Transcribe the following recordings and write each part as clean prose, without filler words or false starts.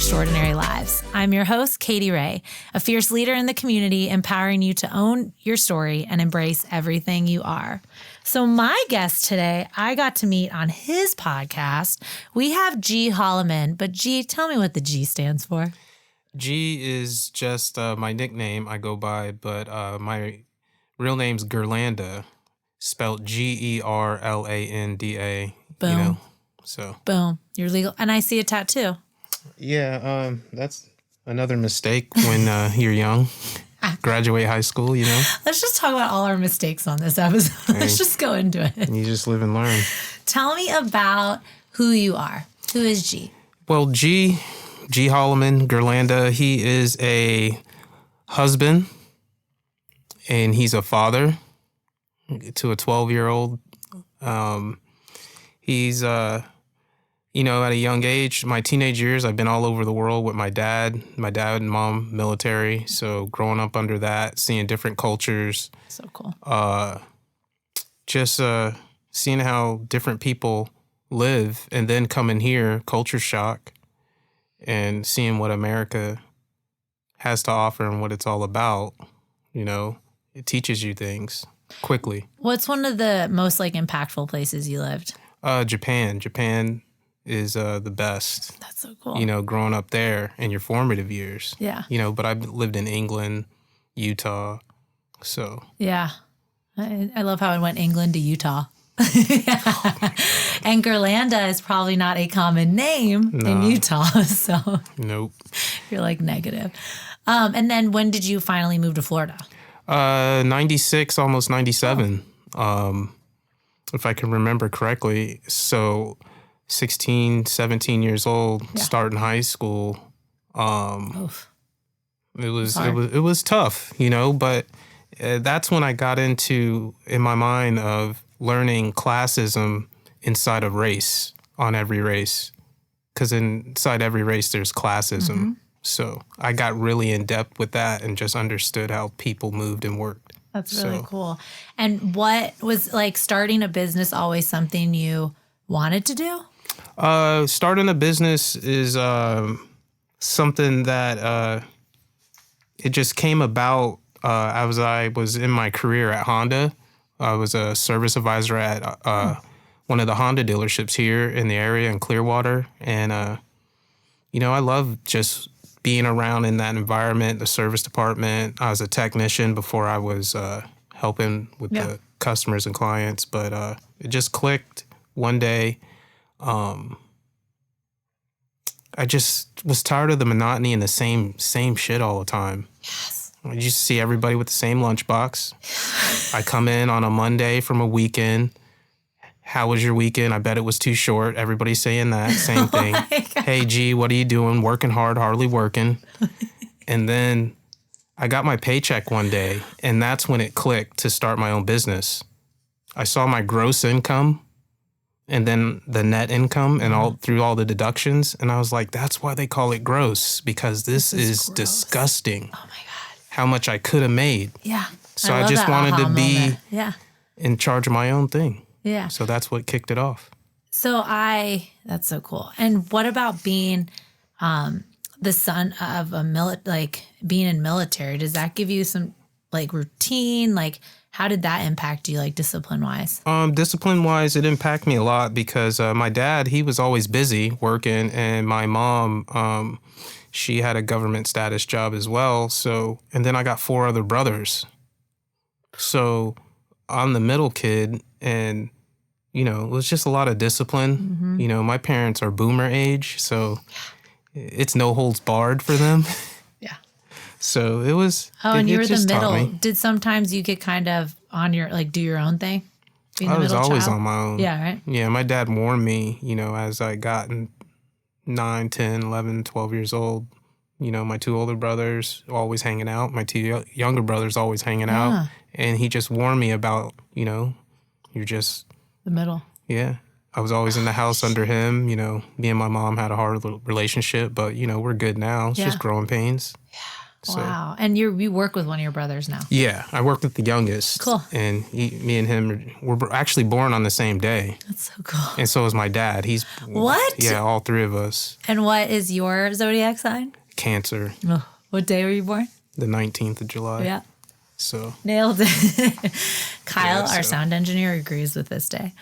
Extraordinary Lives. I'm your host, Katy Rey, a fierce leader in the community, empowering you to own your story and embrace everything you are. So my guest today, I got to meet on his podcast. We have G. Holloman, but G, tell me what the G stands for. G is just my nickname I go by, but my real name's Gerlanda, spelled Gerlanda. Boom. You know, so. Boom. You're legal. And I see a tattoo. Yeah, that's another mistake when you're young. Graduate high school, you know. Let's just talk about all our mistakes on this episode. Let's just go into it. You just live and learn. Tell me about who you are. Who is G? Well, G. Holloman, Gerlanda, he is a husband and he's a father to a 12-year-old. He's, at a young age, my teenage years, I've been all over the world with my dad and mom, military. So growing up under that, seeing different cultures. So cool. Just seeing how different people live and then coming here, culture shock. And seeing what America has to offer and what it's all about, it teaches you things quickly. What's one of the most impactful places you lived? Japan. Japan is the best. That's so cool. Growing up there in your formative years. Yeah. But I've lived in England, Utah, so. Yeah. I love how it went England to Utah. And Gerlanda is probably not a common name in Utah, so nope. You're negative. And then when did you finally move to Florida? 96, almost 97, if I can remember correctly. So 16, 17 years old, starting high school. It was tough, but that's when I got into, in my mind, of learning classism inside of race, on every race. Because inside every race, there's classism. Mm-hmm. So I got really in depth with that and just understood how people moved and worked. That's really cool. And what was, starting a business always something you wanted to do? Starting a business is something that it just came about as I was in my career at Honda. I was a service advisor at one of the Honda dealerships here in the area in Clearwater. And, I love just being around in that environment, the service department. I was a technician before I was helping with the customers and clients. But it just clicked one day. I just was tired of the monotony and the same shit all the time. Yes. I used to see everybody with the same lunchbox. I come in on a Monday from a weekend. How was your weekend? I bet it was too short. Everybody's saying that. Same thing. Hey, G, what are you doing? Working hard, hardly working. And then I got my paycheck one day, and that's when it clicked to start my own business. I saw my gross income and then the net income and through all the deductions. And I was like, that's why they call it gross, because this is disgusting. Oh, my God. How much I could have made. Yeah. So I just wanted to be in charge of my own thing. Yeah. So that's what kicked it off. So that's so cool. And what about being the son of being in military? Does that give you some routine? How did that impact you, discipline-wise? Discipline-wise, it impacted me a lot because my dad, he was always busy working, and my mom, she had a government status job as well. So, and then I got 4 other brothers. So I'm the middle kid, and, it was just a lot of discipline. Mm-hmm. My parents are boomer age, so it's no holds barred for them. Yeah. So it was. And you were the middle. Did sometimes you get kind of on your, do your own thing? I was always on my own. Yeah, right? Yeah, my dad warned me, as I got 9, 10, 11, 12 years old. My 2 older brothers always hanging out. My 2 younger brothers always hanging out. And he just warned me about, you're just... The middle. Yeah. I was always in the house under him. Me and my mom had a hard relationship, but, we're good now. It's just growing pains. Yeah. So, wow. And you work with one of your brothers now. yeah, I worked with the youngest. Cool. And me and him were actually born on the same day. That's so cool. And so is my dad. What? Yeah, all three of us. And what is your zodiac sign? Cancer. Oh, what day were you born? The 19th of July. Yeah. So. Nailed it. Kyle, Yeah, our sound engineer, agrees with this day.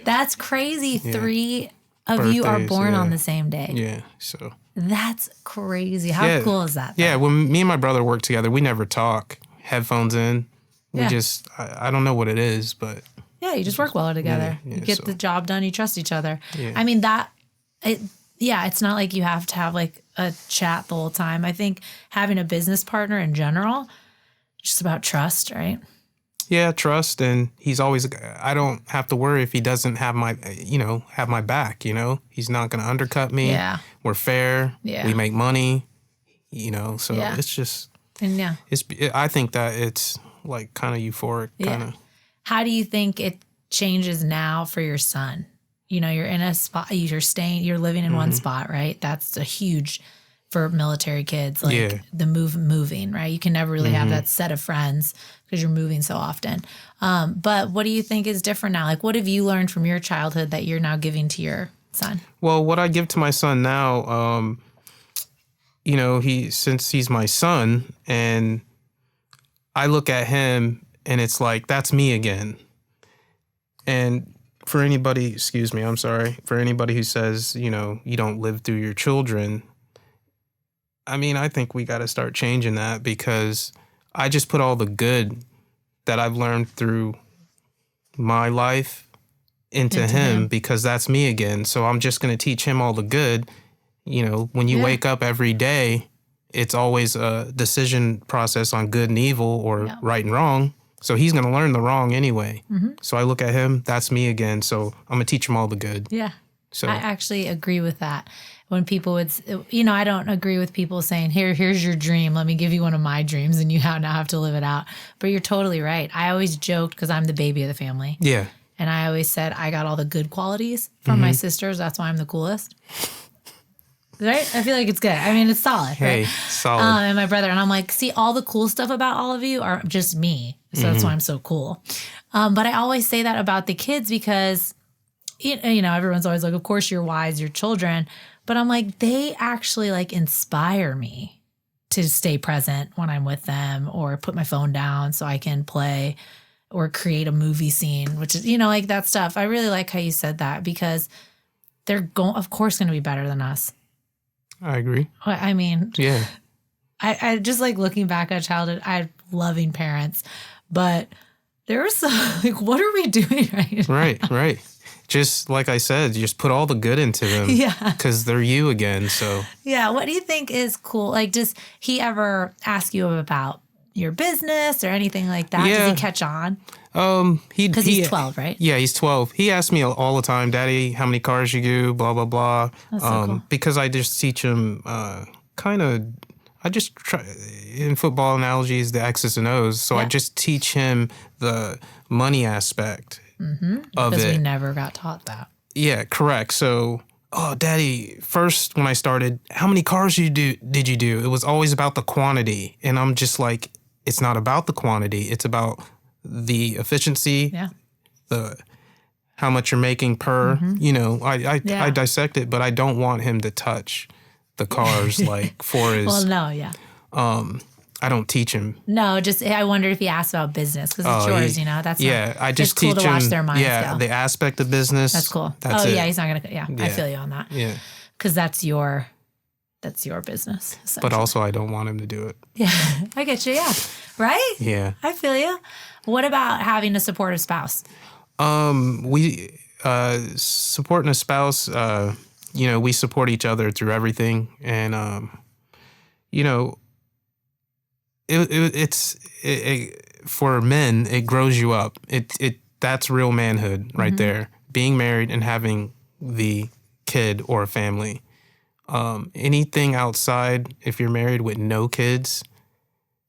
That's crazy. Yeah. 3 of you are Birthdays, born yeah. on the same day. Yeah, so. That's crazy. How cool is that? Yeah, when me and my brother work together, we never talk. Headphones in. We Yeah. just, I don't know what it is, but. Yeah, you just work well together. Yeah, You get so. the job done. You trust each other. Yeah. I mean, it's not like you have to have like a chat the whole time. I think having a business partner in general, just about trust, right? Yeah, trust, and he's always. I don't have to worry if he doesn't have my back. He's not going to undercut me. Yeah. We're fair. Yeah. We make money. So Yeah. it's just. And yeah. I think that it's like kind of euphoric, kind of. How do you think it changes now for your son? You're in a spot, you're living in one spot, right? That's a huge for military kids, like Yeah. the moving, right? You can never really have that set of friends because you're moving so often. But what do you think is different now? Like, what have you learned from your childhood that you're now giving to your son? Well, what I give to my son now, since he's my son, and I look at him and it's like, that's me again. And for anybody, for anybody who says, you don't live through your children, I mean, I think we got to start changing that, because I just put all the good that I've learned through my life into him, because that's me again. So I'm just going to teach him all the good. When you wake up every day, it's always a decision process on good and evil, or right and wrong. So he's going to learn the wrong anyway. Mm-hmm. So I look at him, that's me again. So I'm going to teach him all the good. Yeah. So I actually agree with that. When people would, I don't agree with people saying, here's your dream. Let me give you one of my dreams and you now have to live it out. But you're totally right. I always joked, because I'm the baby of the family. Yeah. And I always said I got all the good qualities from my sisters. That's why I'm the coolest. Right? I feel like it's good. I mean, it's solid. Hey, right? solid. And my brother. And I'm like, see, all the cool stuff about all of you are just me. So that's why I'm so cool. But I always say that about the kids, because, everyone's always like, of course you're wise, your children. But I'm like, they actually like inspire me to stay present when I'm with them, or put my phone down so I can play, or create a movie scene, which is, like that stuff. I really like how you said that, because they're of course going to be better than us. I agree. I mean, Yeah. I just like looking back at childhood. I have loving parents, but there was some, like, what are we doing right now? Right. Just like I said, just put all the good into them. Yeah. Because they're you again. So. Yeah. What do you think is cool? Like, does he ever ask you about your business or anything like that? Yeah. Does he catch on? Because he's 12, right? Yeah, he's 12. He asks me all the time, Daddy, how many cars you do, blah, blah, blah. That's so cool. Because I just teach him I just try, in football analogies, the X's and O's. So I just teach him the money aspect of Because it. we never got taught that. Yeah, correct. So, Daddy, first when I started, how many cars did you do? It was always about the quantity. And I'm just like, it's not about the quantity. It's about the efficiency, the how much you're making per. I dissect it, but I don't want him to touch the cars like for his. Well, no, yeah. I don't teach him. No, just I wondered if he asked about business, because it's yours, That's I just it's cool teach to watch him. their minds go. The aspect of business. That's cool. That's it. Yeah, he's not gonna. Yeah, I feel you on that. Yeah, because that's your business. But also, I don't want him to do it. Yeah, I get you. Yeah, right. Yeah, I feel you. What about having a supportive spouse? We supporting a spouse. We support each other through everything, and it's for men, it grows you up. That's real manhood right there. Being married and having the kid or a family. Anything outside, if you're married with no kids,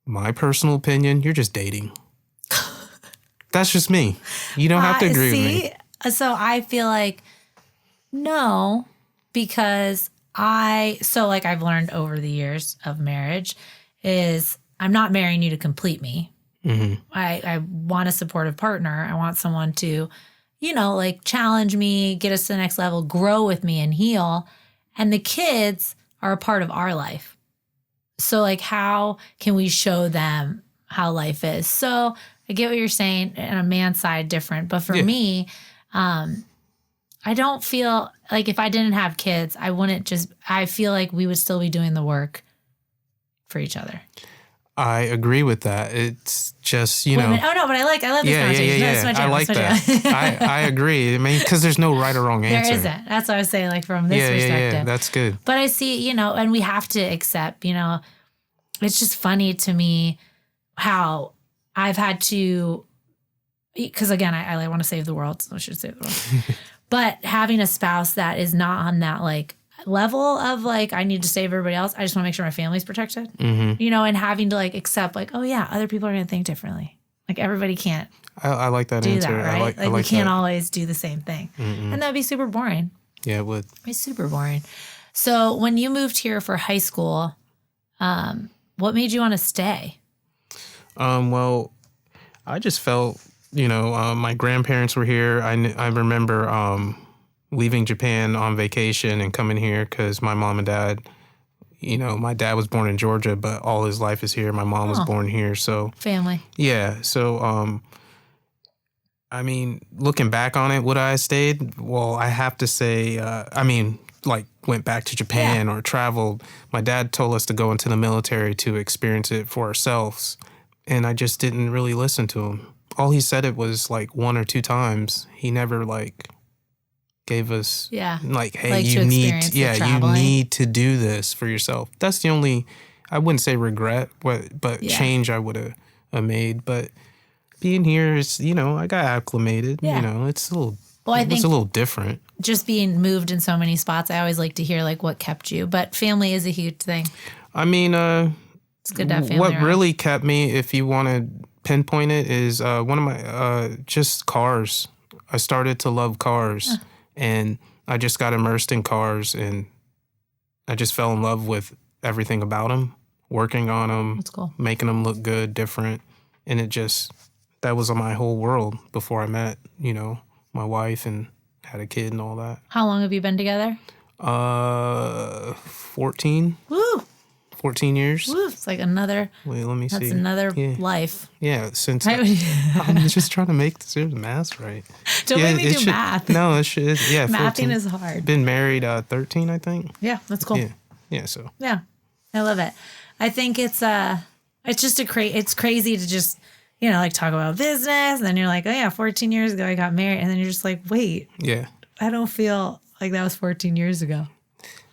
my personal opinion, you're just dating. That's just me. You don't have to agree with me. So I feel like no, because I've learned over the years of marriage is I'm not marrying you to complete me. Mm-hmm. I want a supportive partner. I want someone to, like challenge me, get us to the next level, grow with me and heal. And the kids are a part of our life. So like, how can we show them how life is? So I get what you're saying, and a man's side different. But for me, I don't feel like if I didn't have kids, I feel like we would still be doing the work for each other. I agree with that. It's just, Oh no, but I love this conversation. Yeah. I like that. I agree. I mean, because there's no right or wrong answer. There isn't. That's what I was saying, like from this perspective. Yeah, that's good. But I see, and we have to accept, it's just funny to me how I've had to, because again, I want to save the world, so I should save the world. But having a spouse that is not on that like level of like, I need to save everybody else. I just want to make sure my family's protected, and having to like accept like, oh yeah, other people are going to think differently. Like everybody can't. I like that answer. That, right? I like we can't that. always do the same thing. And that'd be super boring. Yeah, it would. It's super boring. So when you moved here for high school, what made you want to stay? Well, I just felt, my grandparents were here. I remember leaving Japan on vacation and coming here because my mom and dad, my dad was born in Georgia, but all his life is here. My mom was born here. So family. Yeah. So, I mean, looking back on it, would I have stayed? Well, I have to say, went back to Japan or traveled. My dad told us to go into the military to experience it for ourselves. And I just didn't really listen to him. All he said it was like 1 or 2 times. He never like gave us like, hey, you need to do this for yourself. That's the only, I wouldn't say regret, but change I would have made. But being here is, I got acclimated. It's a little, it's a little different. Just being moved in so many spots, I always like to hear like what kept you. But family is a huge thing. I mean, it's good to have family what around. really kept me, if you want to pinpoint it, is one of my just cars. I started to love cars, and I just got immersed in cars, and I just fell in love with everything about them, working on them, That's cool. Making them look good, different, and that was my whole world before I met, my wife and had a kid and all that. How long have you been together? 14. Woo! 14 years. Woo! It's like another. Wait, let me see. That's another life. Yeah, since I'm just trying to make the math right. Don't make me do math. No, it should. Yeah, mathing 14. is hard. Been married 13, I think. Yeah, that's cool. Yeah. So. Yeah, I love it. I think it's just it's crazy to just like talk about business, and then you're like, oh yeah, 14 years ago I got married, and then you're just like, wait, I don't feel like that was 14 years ago.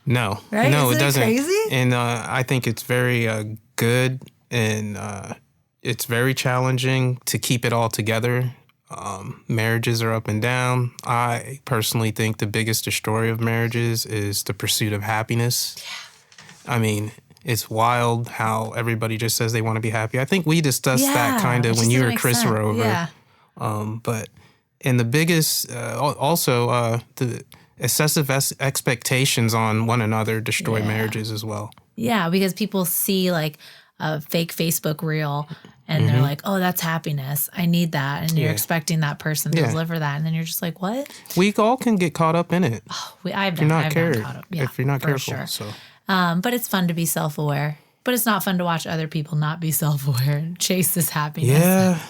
No, right? No, Isn't it doesn't. Crazy? And I think it's very good, and it's very challenging to keep it all together. Marriages are up and down. I personally think the biggest destroyer of marriages is the pursuit of happiness. Yeah. I mean, it's wild how everybody just says they want to be happy. I think we discussed that kind of when you and Chris were over. Yeah. And the biggest, the excessive expectations on one another destroy marriages as well. Yeah, because people see like a fake Facebook reel and they're like, oh, that's happiness. I need that. And you're expecting that person to deliver that. And then you're just like, what? We all can get caught up in it. Oh, I've been caught up. Yeah, if you're not careful. Sure. So. But it's fun to be self-aware. But it's not fun to watch other people not be self-aware and chase this happiness.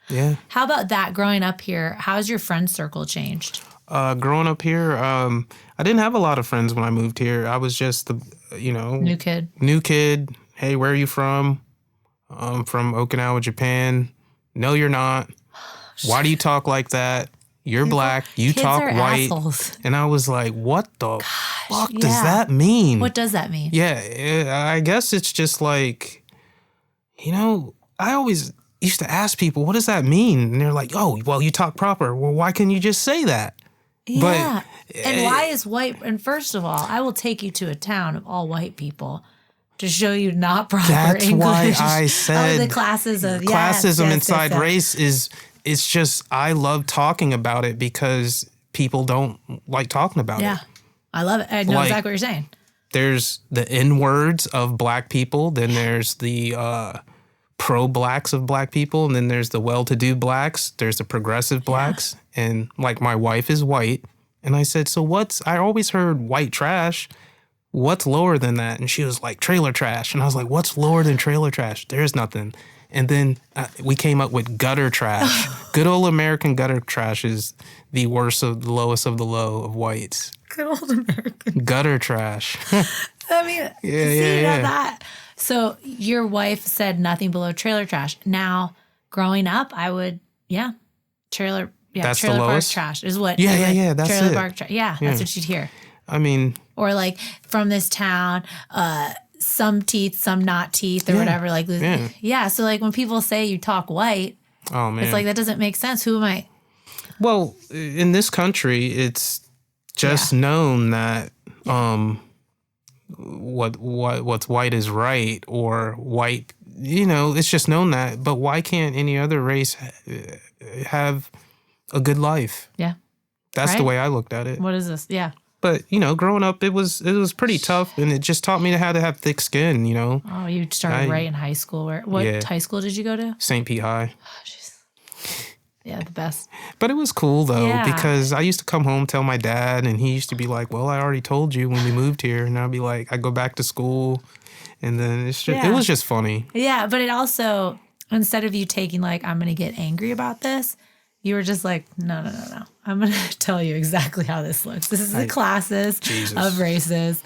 Yeah. How about that growing up here? How's your friend circle changed? Growing up here, I didn't have a lot of friends when I moved here. I was just the, New kid. Hey, where are you from? I'm from Okinawa, Japan. No, you're not. Why do you talk like that? You're black. You talk white. Assholes. And I was like, what the fuck does that mean? What does that mean? Yeah, I guess it's just like, I always used to ask people, what does that mean? And they're like, oh, well, you talk proper. Well, why can't you just say that? Yeah. And why is white? And first of all, I will take you to a town of all white people to show you not proper That's English. That's why I said the classes of classism inside race it's just, I love talking about it because people don't like talking about it. Yeah. I love it. I know exactly what you're saying. there's the N-words of black people. Then there's the pro-blacks of black people. And then there's the well-to-do blacks. There's the progressive blacks. Yeah. And like my wife is white. And I said, so I always heard white trash. What's lower than that? And she was like, trailer trash. And I was like, what's lower than trailer trash? There's nothing. And then we came up with gutter trash. Good old American gutter trash is the worst of the lowest of the low of whites. Good old American. Gutter trash. I mean, that. So your wife said nothing below trailer trash. Now, growing up, I would, trailer that's trailer the park lowest? Trash is what. That's trailer it. Park trash. Yeah, that's what you'd hear. I mean. Or like from this town, some teeth, some not teeth, or whatever. Like, so like when people say you talk white, oh man, it's like that doesn't make sense. Who am I? Well, in this country, it's just known that what's white is right, or white. It's just known that. But why can't any other race have a good life? Yeah, that's the way I looked at it. What is this? Yeah. But, growing up, it was pretty tough, and it just taught me how to have thick skin, Oh, you started right in high school. What high school did you go to? St. Pete High. Oh, jeez. Yeah, the best. But it was cool, though, because I used to come home, tell my dad, and he used to be like, well, I already told you when we moved here. And I'd be like, I go back to school, and then it was just funny. Yeah, but it also, instead of you taking like, I'm going to get angry about this, you were just like, no. I'm going to tell you exactly how this looks. This is the classes of races.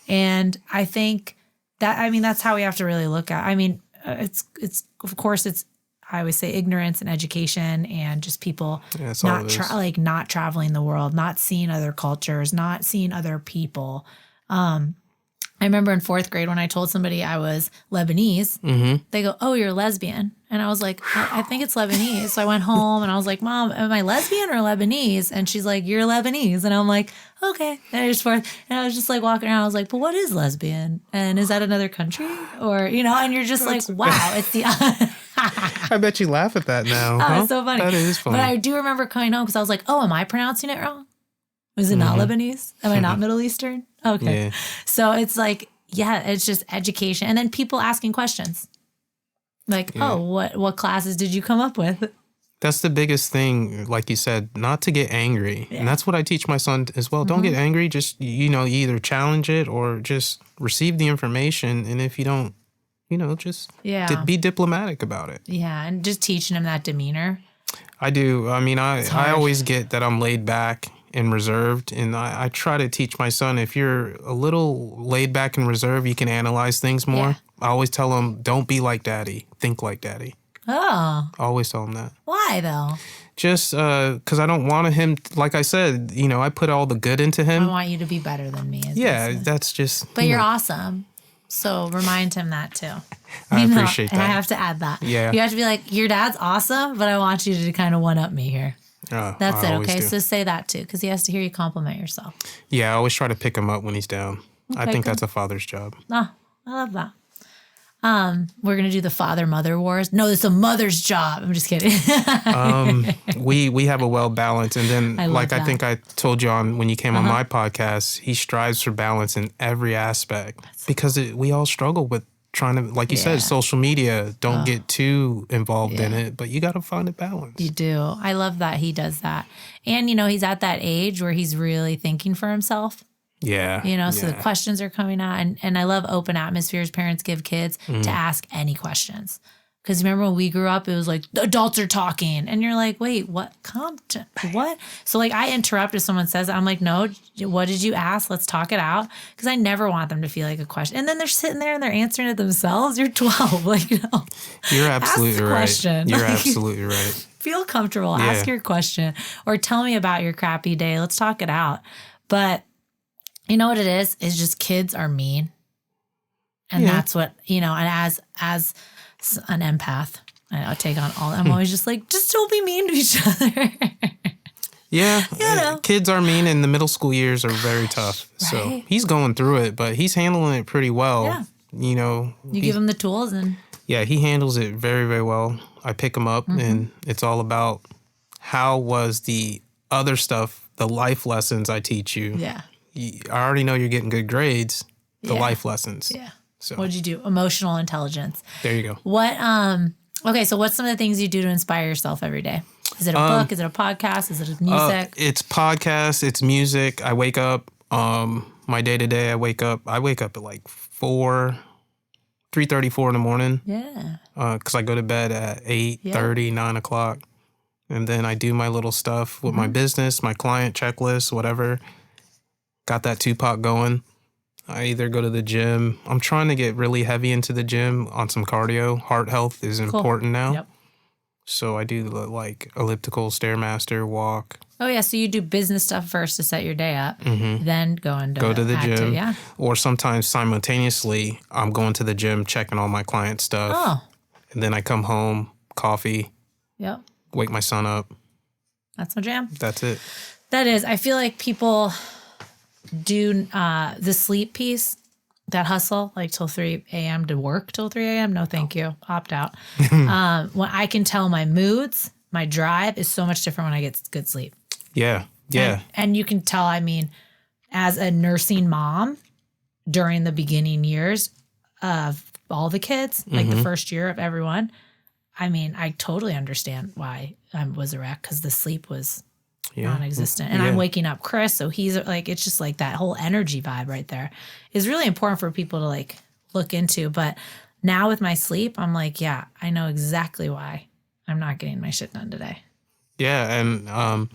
And I think that's how we have to really look at. I mean, it's of course, I always say ignorance and education and just people not traveling the world, not seeing other cultures, not seeing other people. I remember in 4th grade when I told somebody I was Lebanese, they go, oh, you're lesbian. And I was like, I think it's Lebanese. So I went home and I was like, Mom, am I lesbian or Lebanese? And she's like, you're Lebanese. And I'm like, okay. And I was just like walking around. I was like, but what is lesbian? And is that another country? Or, and you're just like, wow, it's the... I bet you laugh at that now. Oh, it's so funny. That is funny. But I do remember coming home because I was like, oh, am I pronouncing it wrong? Was it not Lebanese? Am I not Middle Eastern? Okay. Yeah. So it's like, it's just education. And then people asking questions. Like, oh, what classes did you come up with? That's the biggest thing, like you said, not to get angry. Yeah. And that's what I teach my son as well. Don't get angry. Just, you either challenge it or just receive the information. And if you don't, just be diplomatic about it. Yeah. And just teaching him that demeanor. I do. I mean, I always get that I'm laid back and reserved. And I try to teach my son, if you're a little laid back and reserved, you can analyze things more. Yeah. I always tell him, don't be like daddy. Think like daddy. Oh. I always tell him that. Why, though? Just because I don't want him, like I said, I put all the good into him. I want you to be better than me. That's just... But you're awesome. So remind him that, too. I appreciate that. And I have to add that. Yeah. You have to be like, your dad's awesome, but I want you to kind of one-up me here. That's it, okay? So say that, too, because he has to hear you compliment yourself. Yeah, I always try to pick him up when he's down. Okay, I think that's a father's job. Oh, I love that. We're going to do the father-mother wars. No, it's a mother's job. I'm just kidding. We have a well balance. And then, I think I told you when you came on my podcast, he strives for balance in every aspect because we all struggle with trying to, like you said, social media, don't get too involved in it, but you got to find a balance. You do. I love that he does that. And, he's at that age where he's really thinking for himself. Yeah. So the questions are coming out. And I love open atmospheres parents give kids to ask any questions. Because remember when we grew up, it was like, the adults are talking. And you're like, wait, what? What? So I interrupt if someone says that. I'm like, no, what did you ask? Let's talk it out. Because I never want them to feel like a question. And then they're sitting there and they're answering it themselves. You're 12. You're absolutely right. Question. You're absolutely right. Feel comfortable. Yeah. Ask your question. Or tell me about your crappy day. Let's talk it out. But you know what it is? It's just kids are mean. And that's what, and as an empath, I'll take on all. I'm always just like, just don't be mean to each other. Yeah. Kids are mean and the middle school years are very tough. Right. So he's going through it, but he's handling it pretty well. Yeah. You give him the tools and. Yeah, he handles it very, very well. I pick him up and it's all about how was the other stuff, the life lessons I teach you. Yeah. I already know you're getting good grades. the life lessons. Yeah. So What'd you do? Emotional intelligence. there you go. What, okay, so what's some of the things you do to inspire yourself every day? Is it a book? Is it a podcast? Is it music? It's podcasts, it's music. I wake up, my day to day, I wake up at like 3:34 in the morning. Yeah. Cause I go to bed at 8:30, 9 o'clock. And then I do my little stuff with my business, my client checklist, whatever. Got that Tupac going. I either go to the gym. I'm trying to get really heavy into the gym on some cardio. Heart health is important now. Yep. So I do like elliptical, Stairmaster, walk. Oh, yeah. So you do business stuff first to set your day up, then go to the gym. Yeah. Or sometimes simultaneously, I'm going to the gym, checking all my client stuff. Oh. And then I come home, coffee, Yep. wake my son up. That's my jam. That's it. That is. I feel like people do the sleep piece, that hustle, like till 3 a.m. to work till 3 a.m. No, thank you. Opt out. When I can tell my moods, my drive is so much different when I get good sleep. Yeah. Yeah. And you can tell, I mean, as a nursing mom during the beginning years of all the kids, like the first year of everyone, I mean, I totally understand why I was a wreck because the sleep was non-existent. And I'm waking up Chris, so he's like, it's just like that whole energy vibe right there is really important for people to like look into. But now with my sleep, I'm like, yeah, I know exactly why I'm not getting my shit done today. Yeah. And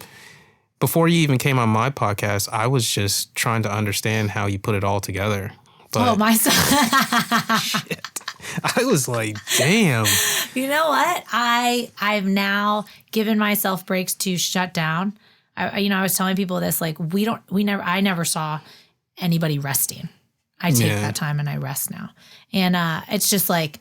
before you even came on my podcast, I was just trying to understand how you put it all together. But my son. shit. I was like, damn. You know what? I've now given myself breaks to shut down. I was telling people this, like I never saw anybody resting. I take that time and I rest now. And it's just like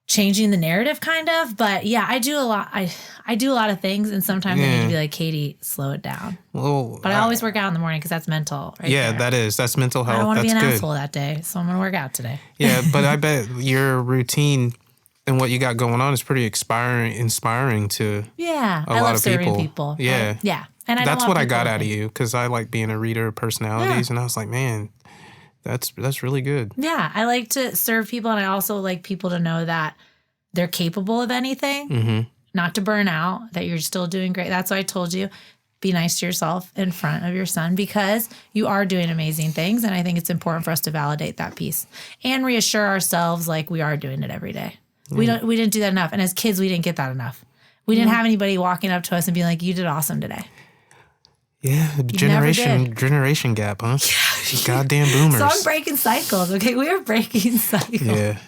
changing the narrative kind of, but yeah, I do a lot. I do a lot of things and sometimes I need to be like, Katie, slow it down. Well, but I always work out in the morning because that's mental. Right yeah, there. that's mental health. I don't want to be an good. asshole that day, so I'm going to work out today. Yeah, but I bet your routine and what you got going on is pretty inspiring to a lot of people. Yeah. Yeah. And that's what I got out of you because I like being a reader of personalities and I was like, man, that's really good. Yeah. I like to serve people and I also like people to know that they're capable of anything, not to burn out, that you're still doing great. That's why I told you, be nice to yourself in front of your son because you are doing amazing things. And I think it's important for us to validate that piece and reassure ourselves like we are doing it every day. We didn't do that enough. And as kids, we didn't get that enough. We didn't have anybody walking up to us and being like, you did awesome today. Yeah, generation gap, huh? Yeah. Goddamn boomers. So I'm breaking cycles, okay? We are breaking cycles. Yeah.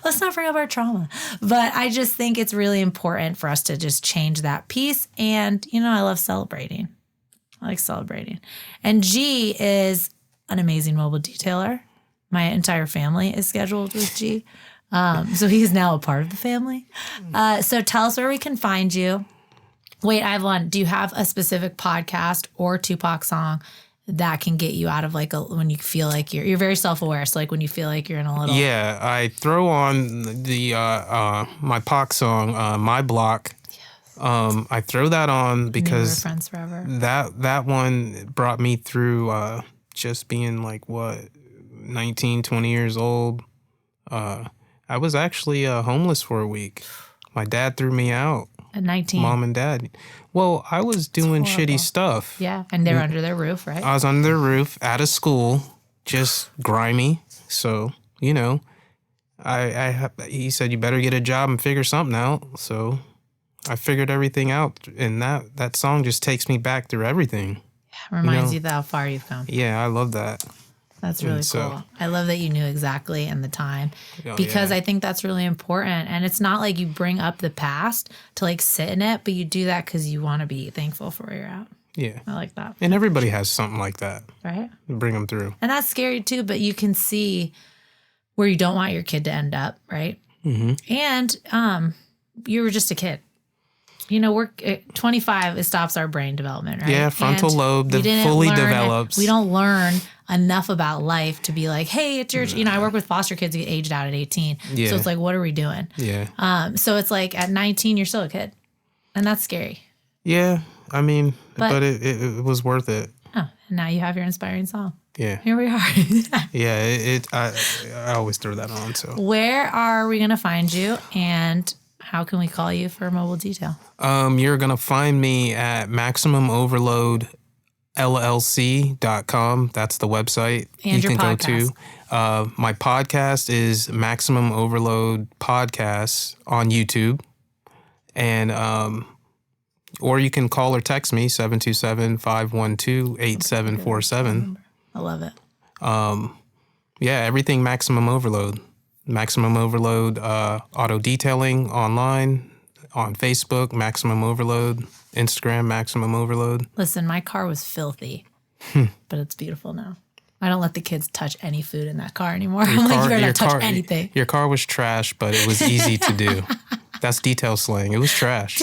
Let's not bring up our trauma. But I just think it's really important for us to just change that piece. And, I love celebrating. I like celebrating. And G is an amazing mobile detailer. My entire family is scheduled with G. So he's now a part of the family. So tell us where we can find you. Wait, I have one. Do you have a specific podcast or Tupac song that can get you out of like when you feel like you're very self-aware? So like when you feel like you're in a little... Yeah, I throw on the my Pac song, My Block. Yes. I throw that on because we were friends forever. That one brought me through just being like, 19, 20 years old. I was actually homeless for a week. My dad threw me out. At 19. Mom and dad. Well, I was doing shitty stuff. Yeah, and they were under their roof, right? I was under their roof, out of school, just grimy. So, he said, you better get a job and figure something out. So I figured everything out. And that song just takes me back through everything. Yeah, reminds you how far you've come. Yeah, I love that. That's really cool. I love that you knew exactly and the time because I think that's really important. And it's not like you bring up the past to like sit in it, but you do that because you want to be thankful for where you're at. Yeah. I like that. And everybody has something like that. Right. Bring them through. And that's scary too, but you can see where you don't want your kid to end up, right? Mm-hmm. And you were just a kid. We're 25, it stops our brain development, right? Yeah, frontal lobe fully develops. We don't learn enough about life to be like, hey, it's your, I work with foster kids who get aged out at 18. Yeah. So it's like, what are we doing? Yeah. So it's like at 19, you're still a kid. And that's scary. Yeah. I mean, but it was worth it. Oh, and now you have your inspiring song. Yeah. Here we are. Yeah, I always throw that on. So Where are we going to find you, and how can we call you for mobile detail? You're going to find me at MaximumOverloadLLC.com. That's the website And you your can podcast. go to. My podcast is Maximum Overload Podcasts on YouTube. And or you can call or text me 727-512-8747. I love it. Yeah, everything Maximum Overload. Maximum Overload auto detailing online, on Facebook, Maximum Overload, Instagram, Maximum Overload. Listen, my car was filthy, but it's beautiful now. I don't let the kids touch any food in that car anymore. I'm like, you better not touch anything. Your car was trash, but it was easy to do. That's detail slang. It was trash.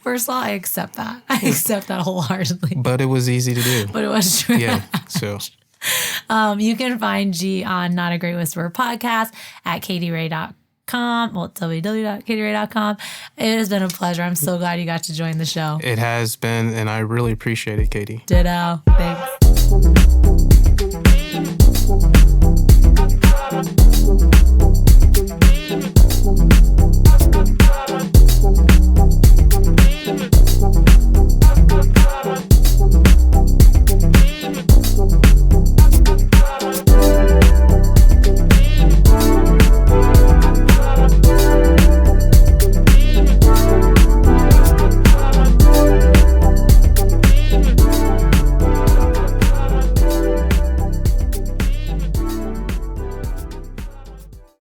First of all, I accept that. I accept that wholeheartedly. But it was easy to do. But it was true. Yeah, so. You can find G on Not a Great Whisperer podcast at katyray.com. Well, www.katyray.com. It has been a pleasure. I'm so glad you got to join the show. It has been, and I really appreciate it, Katie. Ditto. Thanks.